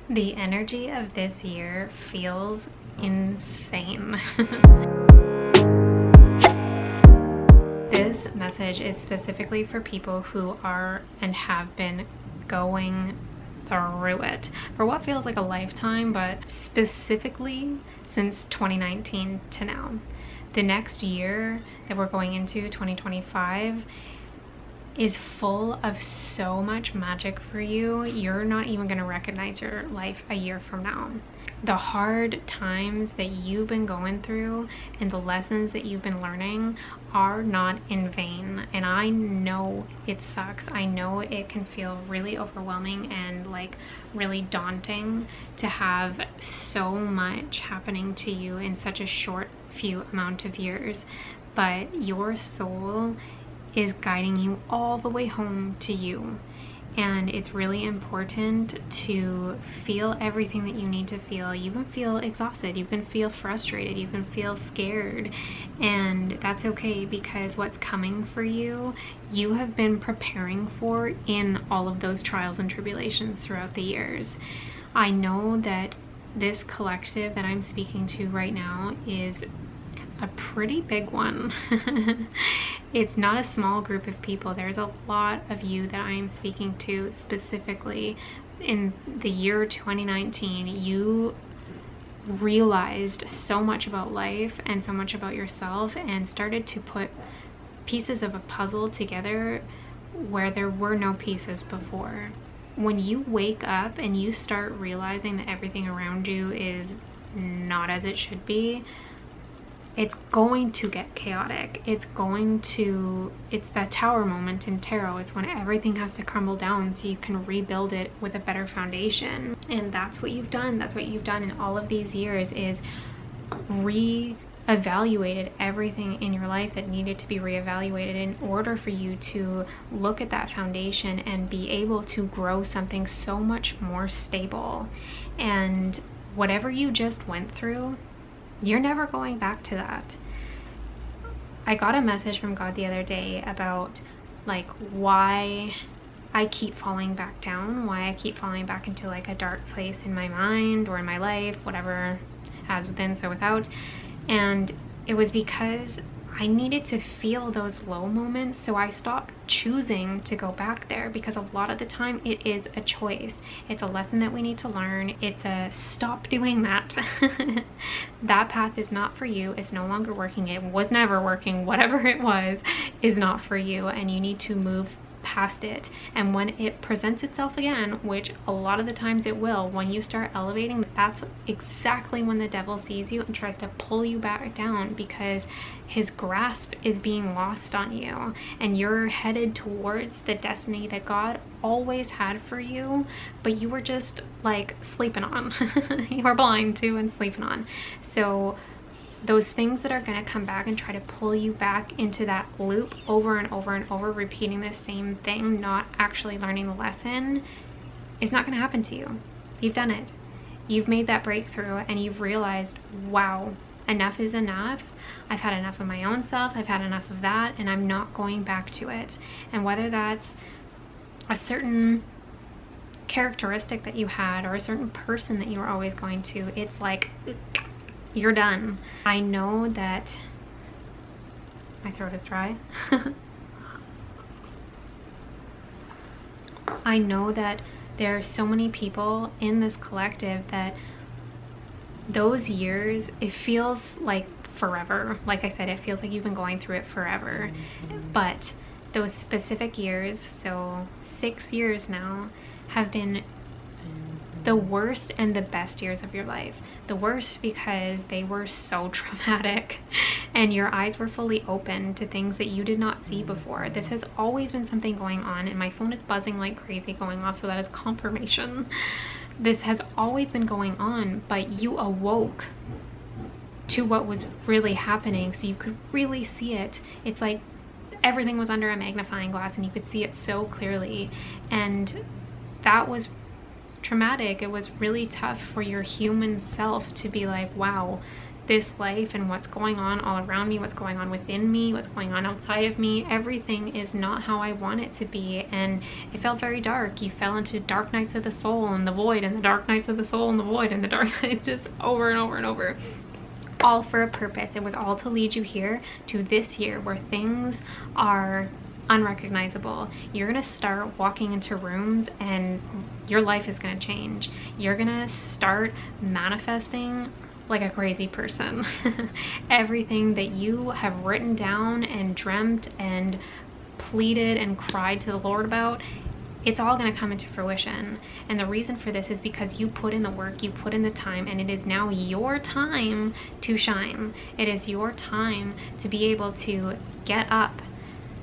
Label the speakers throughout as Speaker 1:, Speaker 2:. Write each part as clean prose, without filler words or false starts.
Speaker 1: The energy of this year feels insane. This message is specifically for people who are and have been going through it for what feels like a lifetime, but specifically since 2019 to now. The next year that we're going into, 2025, is full of so much magic for you. You're not even going to recognize your life a year from now. The hard times that you've been going through and the lessons that you've been learning are not in vain. And I know it sucks. I know it can feel really overwhelming and like really daunting to have so much happening to you in such a short few amount of years. But your soul is guiding you all the way home to you. And it's really important to feel everything that you need to feel. You can feel exhausted, you can feel frustrated, you can feel scared, and that's okay, because what's coming for you, you have been preparing for in all of those trials and tribulations throughout the years. I know that this collective that I'm speaking to right now is a pretty big one. It's not a small group of people. There's a lot of you that I'm speaking to specifically. In the year 2019, you realized so much about life and so much about yourself and started to put pieces of a puzzle together where there were no pieces before. When you wake up and you start realizing that everything around you is not as it should be, it's going to get chaotic. It's that tower moment in tarot. It's when everything has to crumble down so you can rebuild it with a better foundation. And that's what you've done. That's what you've done in all of these years, is re-evaluated everything in your life that needed to be re-evaluated in order for you to look at that foundation and be able to grow something so much more stable. And whatever you just went through, you're never going back to that. I got a message from God the other day about like why I keep falling back down, why I keep falling back into like a dark place in my mind or in my life, whatever, as within so without. And it was because I needed to feel those low moments, so I stopped choosing to go back there, because a lot of the time it is a choice. It's a lesson that we need to learn. It's a stop doing that. That path is not for you. It's no longer working. It was never working. Whatever it was is not for you, and you need to move past it. And when it presents itself again, which a lot of the times it will, when you start elevating, that's exactly when the devil sees you and tries to pull you back down, because his grasp is being lost on you and you're headed towards the destiny that God always had for you, but you were just like sleeping on. You were blind to and sleeping on. So those things that are going to come back and try to pull you back into that loop over and over and over, repeating the same thing, not actually learning the lesson, is not going to happen to you. You've done it. You've made that breakthrough and you've realized, wow, enough is enough. I've had enough of my own self. I've had enough of that, and I'm not going back to it. And whether that's a certain characteristic that you had or a certain person that you were always going to, it's like, you're done. I know that my throat is dry. I know that there are so many people in this collective that those years, it feels like forever. Like I said, it feels like you've been going through it forever. But those specific years, so 6 years now, have been the worst and the best years of your life. The worst because they were so traumatic and your eyes were fully open to things that you did not see before. This has always been something going on, and my phone is buzzing like crazy going off, so that is confirmation. This has always been going on, but you awoke to what was really happening so you could really see it. It's like everything was under a magnifying glass and you could see it so clearly, and that was traumatic. It was really tough for your human self to be like, wow, this life and what's going on all around me, what's going on within me, what's going on outside of me, everything is not how I want it to be. And it felt very dark. You fell into dark nights of the soul and the void, and the dark nights of the soul and the void, and the dark nights, just over and over and over. All for a purpose. It was all to lead you here to this year where things are unrecognizable. You're gonna start walking into rooms and your life is gonna change. You're gonna start manifesting like a crazy person. Everything that you have written down and dreamt and pleaded and cried to the Lord about, it's all going to come into fruition. And the reason for this is because you put in the work, you put in the time, and it is now your time to shine. It is your time to be able to get up.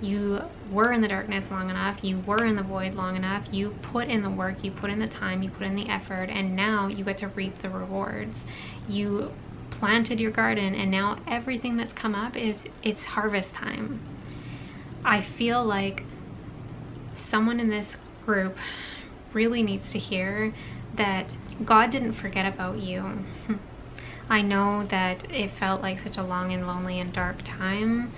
Speaker 1: You were in the darkness long enough, you were in the void long enough, you put in the work, you put in the time, you put in the effort, and now you get to reap the rewards. You planted your garden, and now everything that's come up it's harvest time. I feel like someone in this group really needs to hear that God didn't forget about you. I know that it felt like such a long and lonely and dark time,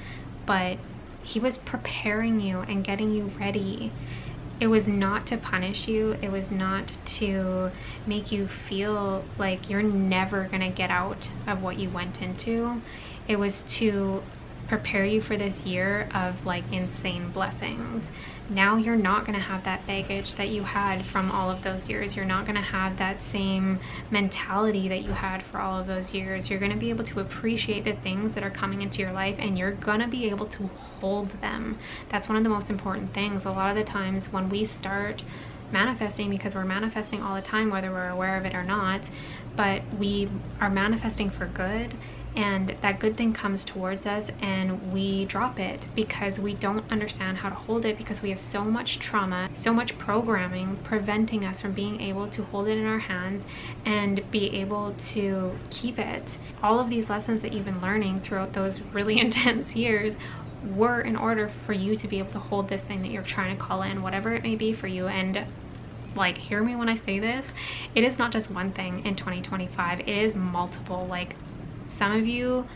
Speaker 1: but he was preparing you and getting you ready. It was not to punish you. It was not to make you feel like you're never gonna get out of what you went into. It was to prepare you for this year of like insane blessings. Now you're not going to have that baggage that you had from all of those years. You're not going to have that same mentality that you had for all of those years. You're going to be able to appreciate the things that are coming into your life, and you're going to be able to hold them. That's one of the most important things. A lot of the times when we start manifesting, because we're manifesting all the time, whether we're aware of it or not, but we are manifesting for good, and that good thing comes towards us and we drop it because we don't understand how to hold it, because we have so much trauma, so much programming preventing us from being able to hold it in our hands and be able to keep it. All of these lessons that you've been learning throughout those really intense years were in order for you to be able to hold this thing that you're trying to call in, whatever it may be for you. And like, hear me when I say this, it is not just one thing in 2025, it is multiple. Like, some of you,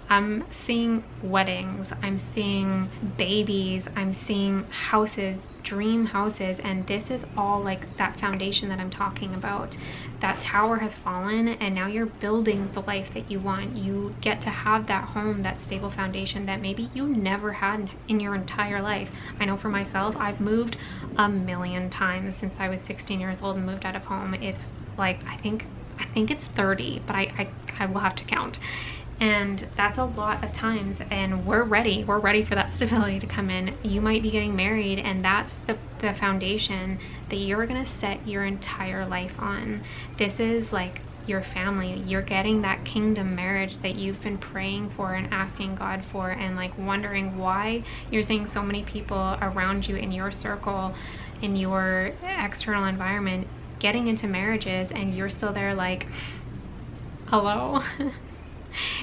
Speaker 1: I'm seeing weddings, I'm seeing babies, I'm seeing houses, dream houses, and this is all like that foundation that I'm talking about. That tower has fallen and now you're building the life that you want. You get to have that home, that stable foundation that maybe you never had in your entire life. I know for myself, I've moved a million times since I was 16 years old and moved out of home. It's like, I think it's 30, but I will have to count. And that's a lot of times, and we're ready for that stability to come in. You might be getting married, and that's the foundation that you're gonna set your entire life on. This is like your family. You're getting that kingdom marriage that you've been praying for and asking God for, and like wondering why you're seeing so many people around you in your circle, in your external environment, getting into marriages, and you're still there like, hello?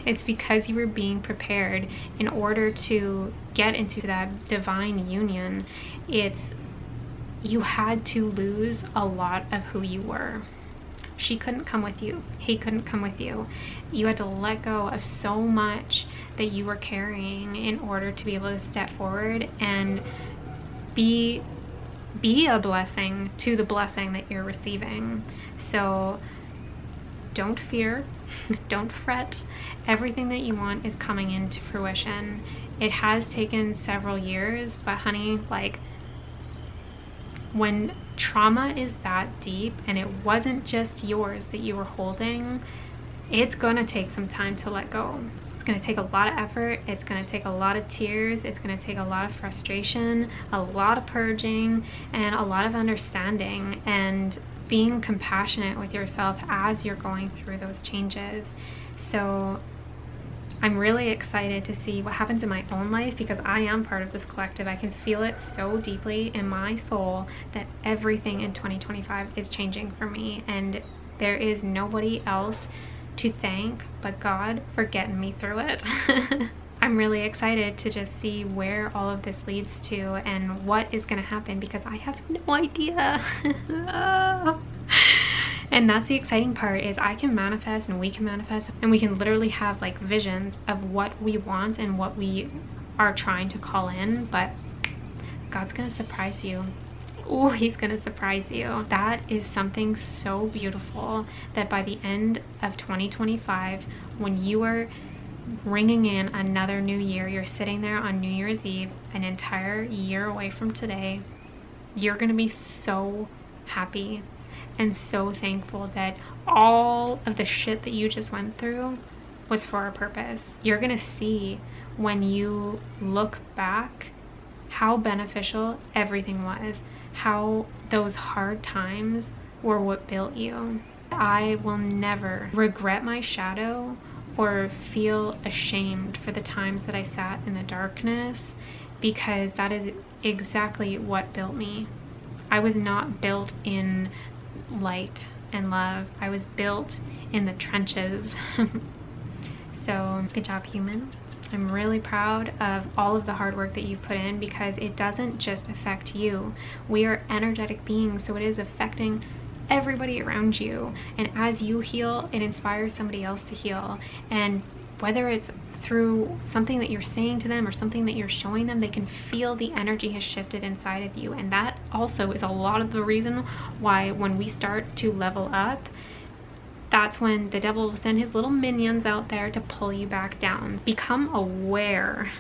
Speaker 1: It's because you were being prepared in order to get into that divine union. You had to lose a lot of who you were. She couldn't come with you. He couldn't come with you. You had to let go of so much that you were carrying in order to be able to step forward and be a blessing to the blessing that you're receiving. So don't fear, don't fret. Everything that you want is coming into fruition. It has taken several years, but honey, like, when trauma is that deep and it wasn't just yours that you were holding, it's gonna take some time to let go. It's gonna take a lot of effort, it's gonna take a lot of tears, it's gonna take a lot of frustration, a lot of purging, and a lot of understanding and being compassionate with yourself as you're going through those changes. So I'm really excited to see what happens in my own life, because I am part of this collective. I can feel it so deeply in my soul that everything in 2025 is changing for me, and there is nobody else to thank but God for getting me through it. I'm really excited to just see where all of this leads to and what is going to happen, because I have no idea. And that's the exciting part, is I can manifest and we can manifest, and we can literally have like visions of what we want and what we are trying to call in, but God's gonna surprise you. Oh, he's gonna surprise you. That is something so beautiful, that by the end of 2025, when you are ringing in another new year, you're sitting there on New Year's Eve, an entire year away from today, you're gonna be so happy and so thankful that all of the shit that you just went through was for a purpose. You're gonna see when you look back how beneficial everything was, how those hard times were what built you. I will never regret my shadow or feel ashamed for the times that I sat in the darkness, because that is exactly what built me. I was not built in light and love. I was built in the trenches. So good job, human. I'm really proud of all of the hard work that you've put in, because it doesn't just affect you. We are energetic beings, so it is affecting everybody around you. And as you heal, it inspires somebody else to heal. And whether it's through something that you're saying to them or something that you're showing them, they can feel the energy has shifted inside of you. And that also is a lot of the reason why when we start to level up, that's when the devil will send his little minions out there to pull you back down. Become aware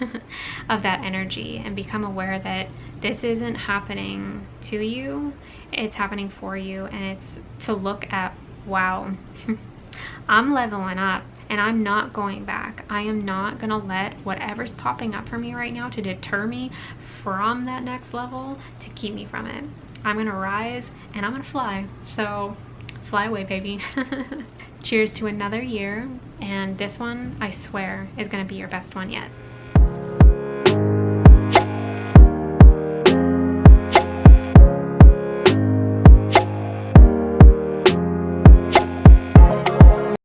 Speaker 1: of that energy, and become aware that this isn't happening to you, it's happening for you. And it's to look at, wow, I'm leveling up and I'm not going back. I am not gonna let whatever's popping up for me right now to deter me from that next level, to keep me from it. I'm gonna rise and I'm gonna fly. So fly away, baby. Cheers to another year, and this one, I swear, is gonna be your best one yet.